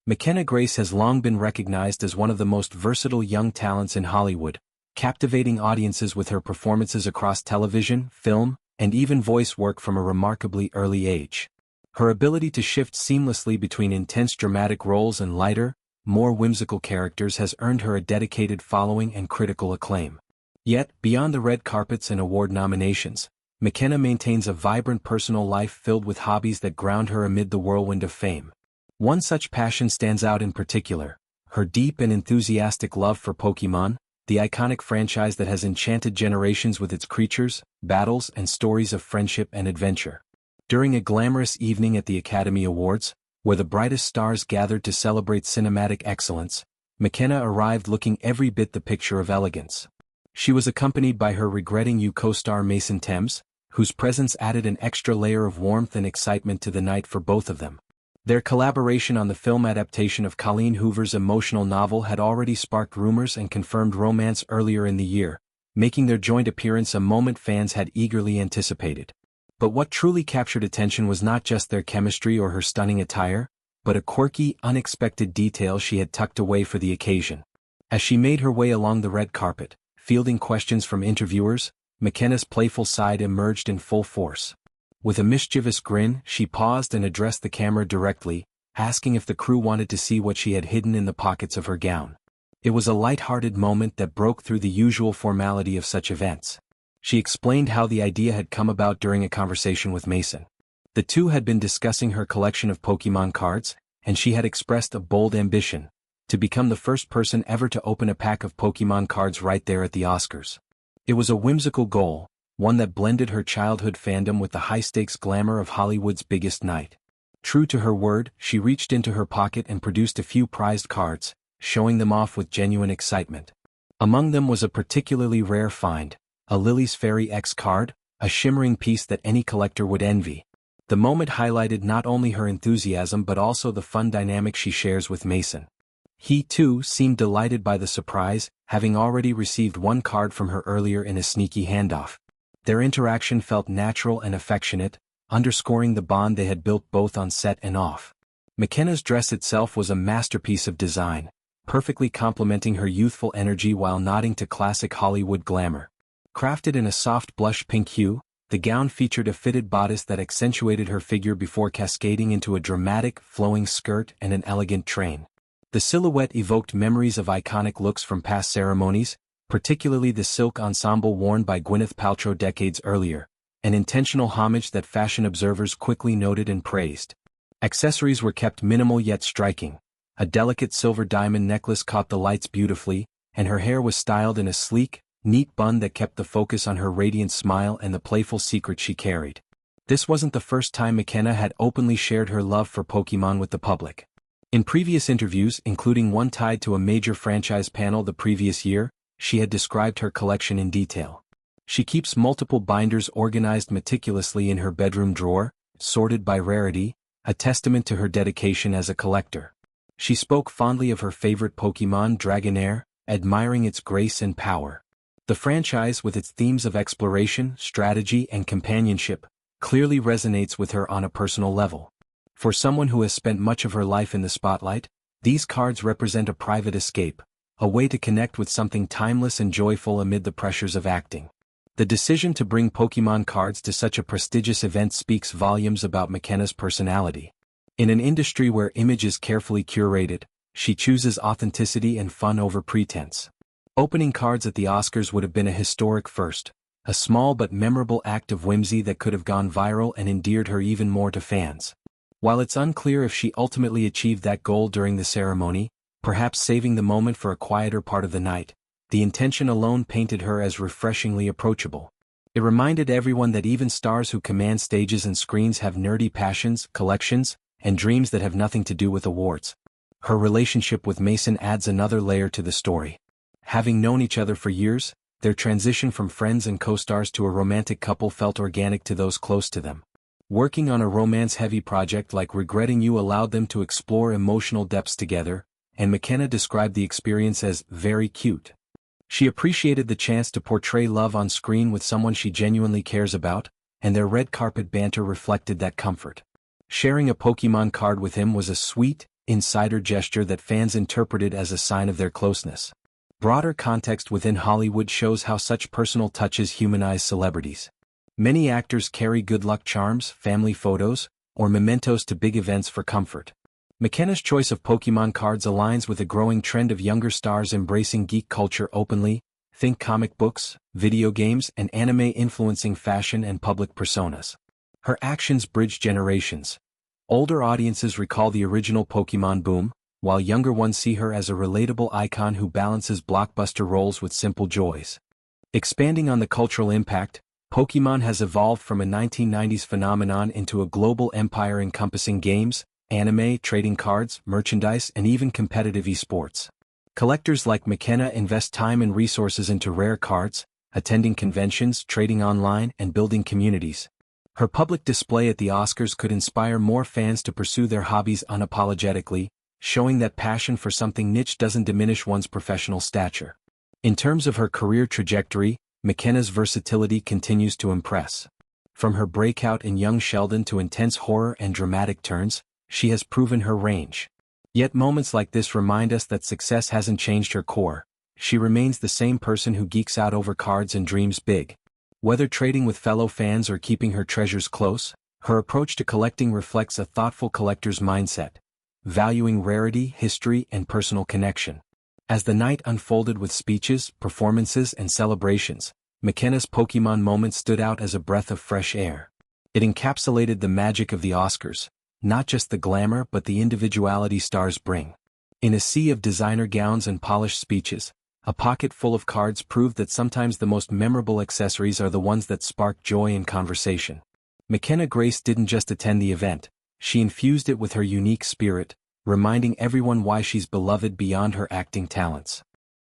McKenna Grace has long been recognized as one of the most versatile young talents in Hollywood, captivating audiences with her performances across television, film, and even voice work from a remarkably early age. Her ability to shift seamlessly between intense dramatic roles and lighter, more whimsical characters has earned her a dedicated following and critical acclaim. Yet, beyond the red carpets and award nominations, McKenna maintains a vibrant personal life filled with hobbies that ground her amid the whirlwind of fame. One such passion stands out in particular: her deep and enthusiastic love for Pokémon, the iconic franchise that has enchanted generations with its creatures, battles, and stories of friendship and adventure. During a glamorous evening at the Academy Awards, where the brightest stars gathered to celebrate cinematic excellence, McKenna arrived looking every bit the picture of elegance. She was accompanied by her Regretting You co-star Mason Thames, whose presence added an extra layer of warmth and excitement to the night for both of them. Their collaboration on the film adaptation of Colleen Hoover's emotional novel had already sparked rumors and confirmed romance earlier in the year, making their joint appearance a moment fans had eagerly anticipated. But what truly captured attention was not just their chemistry or her stunning attire, but a quirky, unexpected detail she had tucked away for the occasion. As she made her way along the red carpet, fielding questions from interviewers, McKenna's playful side emerged in full force. With a mischievous grin, she paused and addressed the camera directly, asking if the crew wanted to see what she had hidden in the pockets of her gown. It was a light-hearted moment that broke through the usual formality of such events. She explained how the idea had come about during a conversation with Mason. The two had been discussing her collection of Pokémon cards, and she had expressed a bold ambition: to become the first person ever to open a pack of Pokémon cards right there at the Oscars. It was a whimsical goal, one that blended her childhood fandom with the high-stakes glamour of Hollywood's biggest night. True to her word, she reached into her pocket and produced a few prized cards, showing them off with genuine excitement. Among them was a particularly rare find, a Lily's Fairy X card, a shimmering piece that any collector would envy. The moment highlighted not only her enthusiasm but also the fun dynamic she shares with Mason. He, too, seemed delighted by the surprise, having already received one card from her earlier in a sneaky handoff. Their interaction felt natural and affectionate, underscoring the bond they had built both on set and off. McKenna's dress itself was a masterpiece of design, perfectly complementing her youthful energy while nodding to classic Hollywood glamour. Crafted in a soft blush pink hue, the gown featured a fitted bodice that accentuated her figure before cascading into a dramatic, flowing skirt and an elegant train. The silhouette evoked memories of iconic looks from past ceremonies, particularly the silk ensemble worn by Gwyneth Paltrow decades earlier, an intentional homage that fashion observers quickly noted and praised. Accessories were kept minimal yet striking. A delicate silver diamond necklace caught the lights beautifully, and her hair was styled in a sleek, neat bun that kept the focus on her radiant smile and the playful secret she carried. This wasn't the first time McKenna had openly shared her love for Pokémon with the public. In previous interviews, including one tied to a major franchise panel the previous year, she had described her collection in detail. She keeps multiple binders organized meticulously in her bedroom drawer, sorted by rarity, a testament to her dedication as a collector. She spoke fondly of her favorite Pokémon, Dragonair, admiring its grace and power. The franchise, with its themes of exploration, strategy, and companionship, clearly resonates with her on a personal level. For someone who has spent much of her life in the spotlight, these cards represent a private escape, a way to connect with something timeless and joyful amid the pressures of acting. The decision to bring Pokémon cards to such a prestigious event speaks volumes about McKenna's personality. In an industry where image is carefully curated, she chooses authenticity and fun over pretense. Opening cards at the Oscars would have been a historic first, a small but memorable act of whimsy that could have gone viral and endeared her even more to fans. While it's unclear if she ultimately achieved that goal during the ceremony, perhaps saving the moment for a quieter part of the night, the intention alone painted her as refreshingly approachable. It reminded everyone that even stars who command stages and screens have nerdy passions, collections, and dreams that have nothing to do with awards. Her relationship with Mason adds another layer to the story. Having known each other for years, their transition from friends and co-stars to a romantic couple felt organic to those close to them. Working on a romance-heavy project like Regretting You allowed them to explore emotional depths together, and McKenna described the experience as very cute. She appreciated the chance to portray love on screen with someone she genuinely cares about, and their red carpet banter reflected that comfort. Sharing a Pokémon card with him was a sweet, insider gesture that fans interpreted as a sign of their closeness. Broader context within Hollywood shows how such personal touches humanize celebrities. Many actors carry good luck charms, family photos, or mementos to big events for comfort. McKenna's choice of Pokémon cards aligns with a growing trend of younger stars embracing geek culture openly. Think comic books, video games, and anime influencing fashion and public personas. Her actions bridge generations. Older audiences recall the original Pokémon boom, while younger ones see her as a relatable icon who balances blockbuster roles with simple joys. Expanding on the cultural impact, Pokémon has evolved from a 1990s phenomenon into a global empire encompassing games, anime, trading cards, merchandise, and even competitive esports. Collectors like McKenna invest time and resources into rare cards, attending conventions, trading online, and building communities. Her public display at the Oscars could inspire more fans to pursue their hobbies unapologetically, showing that passion for something niche doesn't diminish one's professional stature. In terms of her career trajectory, McKenna's versatility continues to impress. From her breakout in Young Sheldon to intense horror and dramatic turns, she has proven her range. Yet moments like this remind us that success hasn't changed her core. She remains the same person who geeks out over cards and dreams big. Whether trading with fellow fans or keeping her treasures close, her approach to collecting reflects a thoughtful collector's mindset, valuing rarity, history, and personal connection. As the night unfolded with speeches, performances, and celebrations, McKenna's Pokémon moment stood out as a breath of fresh air. It encapsulated the magic of the Oscars, not just the glamour but the individuality stars bring. In a sea of designer gowns and polished speeches, a pocket full of cards proved that sometimes the most memorable accessories are the ones that spark joy and conversation. McKenna Grace didn't just attend the event, she infused it with her unique spirit, reminding everyone why she's beloved beyond her acting talents.